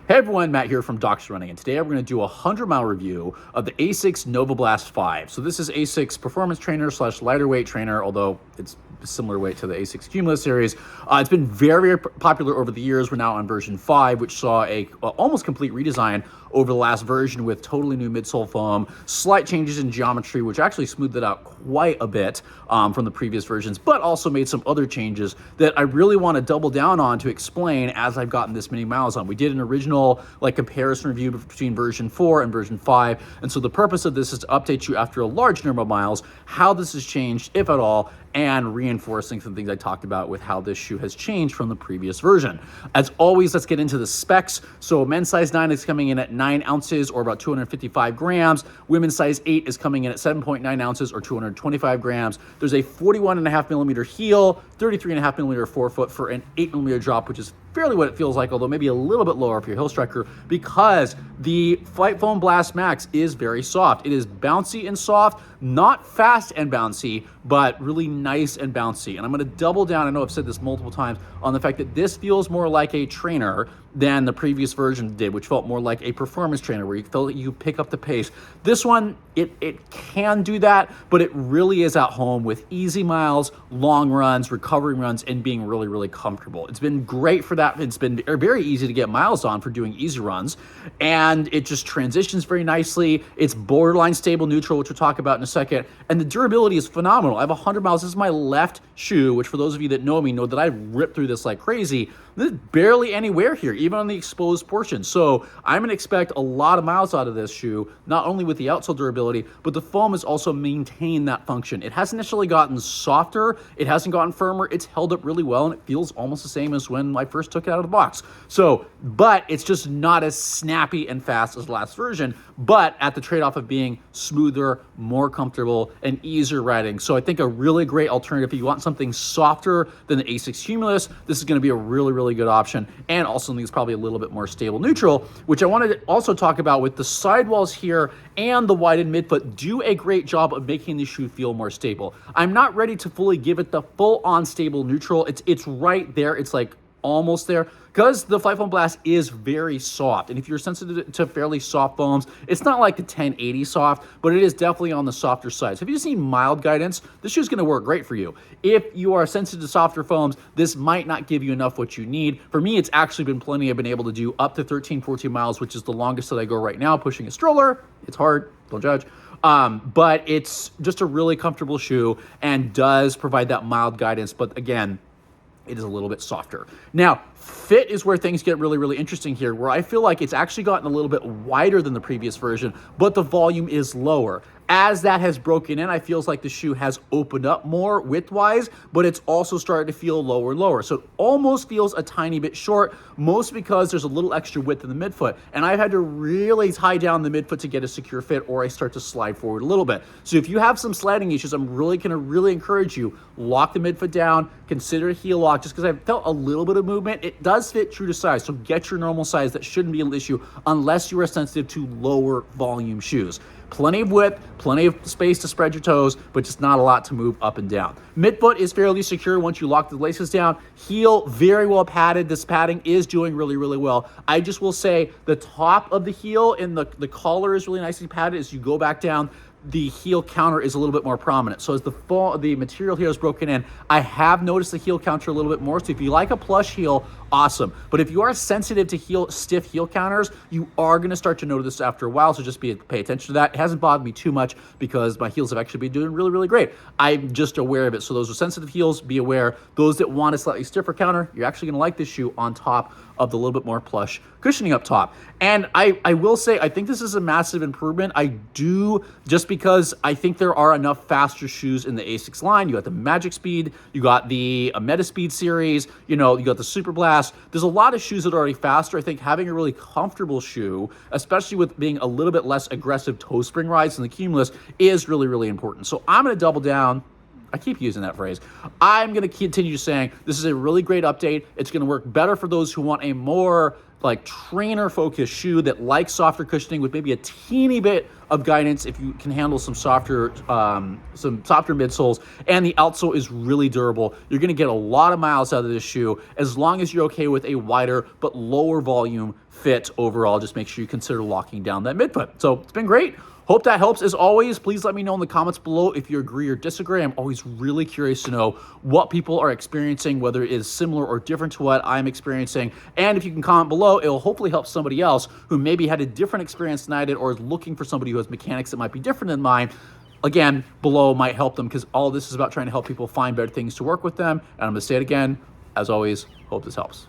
Hey everyone, Matt here from Doc's Running, and today we're going to do a 100-mile review of the ASICS Novablast 5. So this is ASICS performance trainer slash lighter weight trainer, although it's a similar weight to the ASICS Cumulus series. It's been very, very popular over the years. We're now on version 5, which saw a almost complete redesign over the last version with totally new midsole foam, slight changes in geometry, which actually smoothed it out quite a bit from the previous versions, but also made some other changes that I really want to double down on to explain as I've gotten this many miles on. We did an original comparison review between version 4 and version 5, and so the purpose of this is to update you after a large number of miles, how this has changed, if at all, and reinforcing some things I talked about with how this shoe has changed from the previous version. As always, let's get into the specs. So men's size 9 is coming in at 9 ounces or about 255 grams. Women's size 8 is coming in at 7.9 ounces or 225 grams. There's a 41.5 millimeter heel, 33.5 millimeter forefoot for an 8 millimeter drop, which is fairly what it feels like, although maybe a little bit lower if you're a hill striker, because the Flight Foam Blast Max is very soft. It is bouncy and soft, not fast and bouncy, but really nice and bouncy. And I'm going to double down, I know I've said this multiple times, on the fact that this feels more like a trainer than the previous version did, which felt more like a performance trainer where you felt that you pick up the pace. This one, it can do that, but it really is at home with easy miles, long runs, recovering runs, and being really, really comfortable. It's been great for that. It's been very easy to get miles on for doing easy runs, and it just transitions very nicely. It's borderline stable neutral, which we'll talk about in a second, and the durability is phenomenal. I have 100 miles. This is my left shoe, which for those of you that know me know that I rip through this like crazy. There's barely any wear here, even on the exposed portion. So I'm going to expect a lot of miles out of this shoe, not only with the outsole durability, but the foam has also maintained that function. It hasn't necessarily gotten softer. It hasn't gotten firmer. It's held up really well, and it feels almost the same as when I first took it out of the box. So, but it's just not as snappy and fast as the last version, but at the trade-off of being smoother, more comfortable, and easier riding. So I think a really great alternative if you want something softer than the ASICS Cumulus, this is going to be a really, really good option, and also something that's probably a little bit more stable neutral, which I wanted to also talk about with the sidewalls here and the widened midfoot do a great job of making the shoe feel more stable. I'm not ready to fully give it the full-on stable neutral. It's right there. It's like almost there, because the Flight Foam Blast is very soft. And if you're sensitive to fairly soft foams, it's not like a 1080 soft, but it is definitely on the softer side. So if you just need mild guidance, this shoe is going to work great for you. If you are sensitive to softer foams, this might not give you enough what you need. For me, it's actually been plenty. I've been able to do up to 13, 14 miles, which is the longest that I go right now, pushing a stroller. It's hard, don't judge. But it's just a really comfortable shoe and does provide that mild guidance. But again, it is a little bit softer. Now, fit is where things get really, really interesting here, where I feel like it's actually gotten a little bit wider than the previous version, but the volume is lower. As that has broken in, I feels like the shoe has opened up more width-wise, but it's also started to feel lower and lower. So it almost feels a tiny bit short, mostly because there's a little extra width in the midfoot. And I've had to really tie down the midfoot to get a secure fit, or I start to slide forward a little bit. So if you have some sliding issues, I'm really going to encourage you, lock the midfoot down, consider a heel lock, just because I felt a little bit of movement. It does fit true to size, so get your normal size. That shouldn't be an issue unless you are sensitive to lower volume shoes. Plenty of width, plenty of space to spread your toes, but just not a lot to move up and down. Midfoot is fairly secure once you lock the laces down. Heel, very well padded. This padding is doing really, really well. I just will say the top of the heel and the collar is really nicely padded. As you go back down, the heel counter is a little bit more prominent. So as the material here is broken in, I have noticed the heel counter a little bit more. So if you like a plush heel, awesome. But if you are sensitive to stiff heel counters, you are going to start to notice this after a while. So just pay attention to that. It hasn't bothered me too much because my heels have actually been doing really, really great. I'm just aware of it. So those with sensitive heels, be aware. Those that want a slightly stiffer counter, you're actually going to like this shoe on top of the little bit more plush cushioning up top. And I will say, I think this is a massive improvement. I do, just because I think there are enough faster shoes in the ASICS line. You got the Magic Speed, you got the Meta Speed series, you got the Super Blast. There's a lot of shoes that are already faster. I think having a really comfortable shoe, especially with being a little bit less aggressive toe spring rides than the Cumulus, is really, really important. So I'm going to double down. I keep using that phrase. I'm going to continue saying this is a really great update. It's going to work better for those who want a more like trainer focused shoe that likes softer cushioning with maybe a teeny bit of guidance if you can handle some softer midsoles, and the outsole is really durable. You're going to get a lot of miles out of this shoe as long as you're okay with a wider but lower volume fit overall. Just make sure you consider locking down that midfoot. So it's been great. Hope that helps. As always, please let me know in the comments below if you agree or disagree. I'm always really curious to know what people are experiencing, whether it is similar or different to what I'm experiencing. And if you can comment below, it'll hopefully help somebody else who maybe had a different experience than I did or is looking for somebody who has mechanics that might be different than mine. Again, below might help them, because all this is about trying to help people find better things to work with them. And I'm going to say it again. As always, hope this helps.